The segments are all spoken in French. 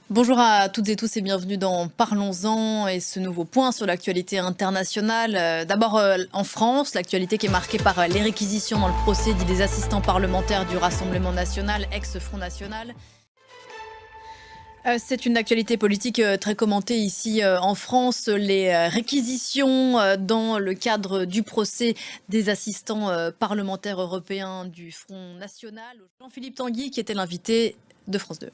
Bonjour à toutes et tous et bienvenue dans Parlons-en et ce nouveau point sur l'actualité internationale. D'abord en France, l'actualité qui est marquée par les réquisitions dans le procès des assistants parlementaires du Rassemblement national, ex-Front National. C'est une actualité politique très commentée ici en France. Les réquisitions dans le cadre du procès des assistants parlementaires européens du Front National. Jean-Philippe Tanguy qui était l'invité de France 2.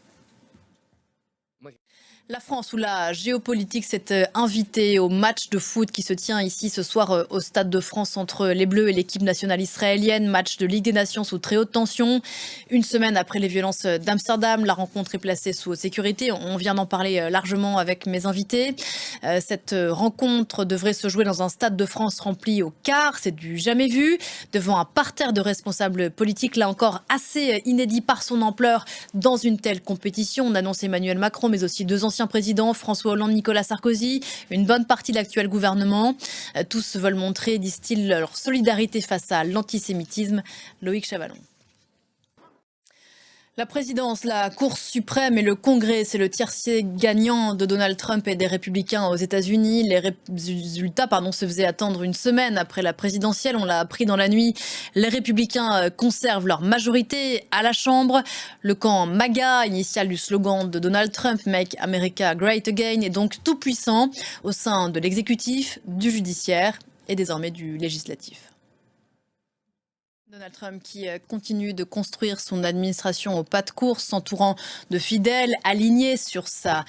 La France ou la géopolitique s'est invitée au match de foot qui se tient ici ce soir au Stade de France entre les Bleus et l'équipe nationale israélienne. Match de Ligue des Nations sous très haute tension. Une semaine après les violences d'Amsterdam, la rencontre est placée sous sécurité. On vient d'en parler largement avec mes invités. Cette rencontre devrait se jouer dans un Stade de France rempli au quart. C'est du jamais vu. Devant un parterre de responsables politiques, là encore assez inédit par son ampleur dans une telle compétition. On annonce Emmanuel Macron, mais aussi deux anciens présidents, François Hollande, Nicolas Sarkozy, une bonne partie de l'actuel gouvernement. Tous veulent montrer, disent-ils, leur solidarité face à l'antisémitisme. Loïc Chavalon. La présidence, la Cour suprême et le Congrès, c'est le tiercé gagnant de Donald Trump et des Républicains aux États-Unis. Les résultats se faisaient attendre une semaine après la présidentielle. On l'a appris dans la nuit. Les Républicains conservent leur majorité à la Chambre. Le camp MAGA, initial du slogan de Donald Trump, Make America Great Again, est donc tout puissant au sein de l'exécutif, du judiciaire et désormais du législatif. Donald Trump qui continue de construire son administration au pas de course, s'entourant de fidèles, alignés sur sa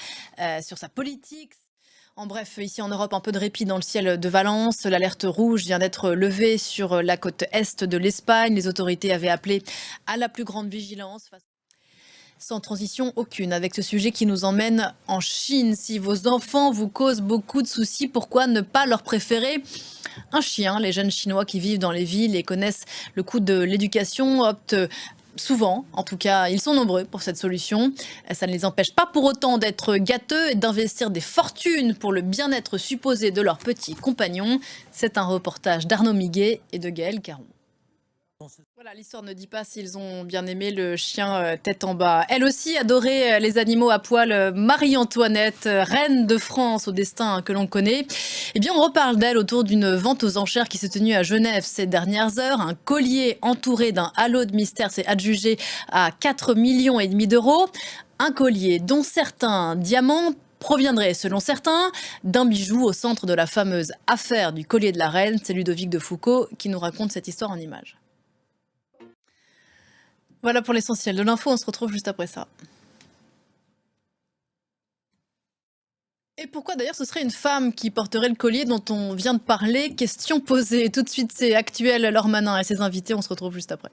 politique. En bref, ici en Europe, un peu de répit dans le ciel de Valence. L'alerte rouge vient d'être levée sur la côte est de l'Espagne. Les autorités avaient appelé à la plus grande vigilance. Sans transition aucune avec ce sujet qui nous emmène en Chine. Si vos enfants vous causent beaucoup de soucis, pourquoi ne pas leur préférer un chien? Les jeunes Chinois qui vivent dans les villes et connaissent le coût de l'éducation optent souvent, en tout cas, ils sont nombreux pour cette solution. Ça ne les empêche pas pour autant d'être gâteux et d'investir des fortunes pour le bien-être supposé de leurs petits compagnons. C'est un reportage d'Arnaud Miguet et de Gaël Caron. Voilà, l'histoire ne dit pas s'ils ont bien aimé le chien tête en bas. Elle aussi adorait les animaux à poil. Marie-Antoinette, reine de France au destin que l'on connaît. Eh bien, on reparle d'elle autour d'une vente aux enchères qui s'est tenue à Genève ces dernières heures. Un collier entouré d'un halo de mystère s'est adjugé à 4,5 millions d'euros. Un collier dont certains diamants proviendrait, selon certains, d'un bijou au centre de la fameuse affaire du collier de la reine. C'est Ludovic de Foucault qui nous raconte cette histoire en images. Voilà pour l'essentiel de l'info, on se retrouve juste après ça. Et pourquoi d'ailleurs ce serait une femme qui porterait le collier dont on vient de parler? Question posée. Tout de suite, c'est Actuel, Laure Manin et ses invités, on se retrouve juste après.